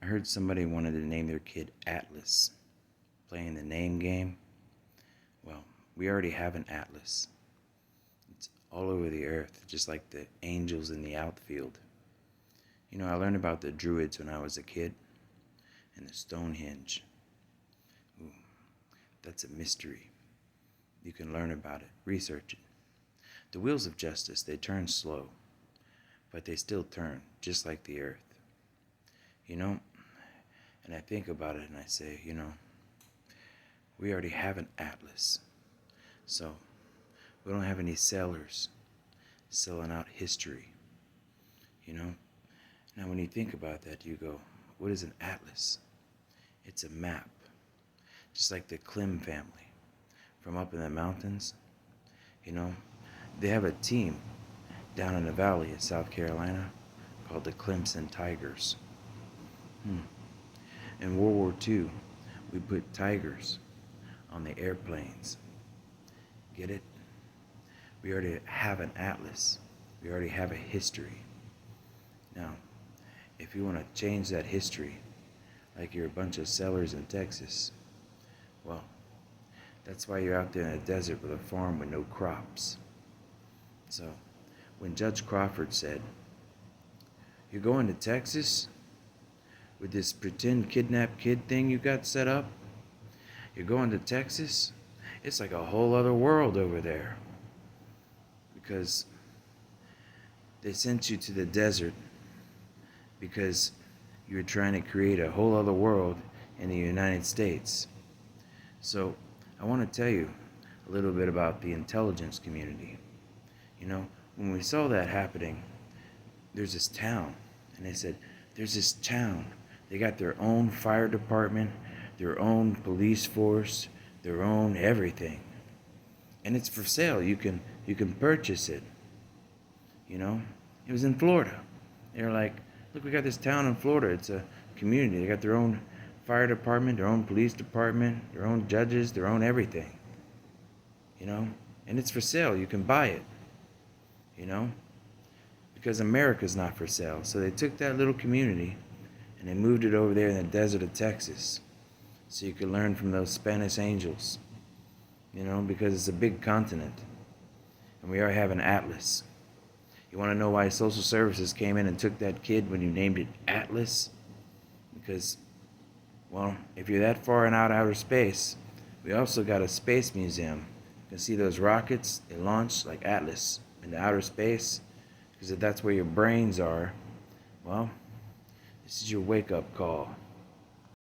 heard somebody wanted to name their kid Atlas, playing the name game. Well, we already have an atlas. It's all over the earth, just like the angels in the outfield. I learned about the Druids when I was a kid, and the Stonehenge. Ooh, that's a mystery. You can learn about it, research it. The wheels of justice, they turn slow, but they still turn, just like the earth. And I think about it and I say, we already have an atlas. So we don't have any sellers selling out history. Now when you think about that, you go, what is an atlas? It's a map. Just like the Klim family from up in the mountains. They have a team down in the valley in South Carolina called the Clemson Tigers. In World War II, we put tigers on the airplanes. Get it? We already have an atlas. We already have a history. Now, if you want to change that history, like you're a bunch of sellers in Texas, well, that's why you're out there in the desert with a farm with no crops. So, when Judge Crawford said, "You're going to Texas with this pretend kidnap kid thing you got set up? You're going to Texas? It's like a whole other world over there." Because they sent you to the desert because you were trying to create a whole other world in the United States. So I want to tell you a little bit about the intelligence community. When we saw that happening, there's this town, and they said, there's this town. They got their own fire department, their own police force, their own everything. And it's for sale. You can purchase it. It was in Florida. They were like, look, we got this town in Florida. It's a community. They got their own fire department, their own police department, their own judges, their own everything. And it's for sale. You can buy it. Because America's not for sale. So they took that little community and they moved it over there in the desert of Texas so you could learn from those Spanish angels, because it's a big continent and we already have an atlas. You want to know why social services came in and took that kid when you named it Atlas? Because, well, if you're that far in outer space, we also got a space museum. You can see those rockets, they launch like Atlas into outer space, because if that's where your brains are, well, this is your wake-up call.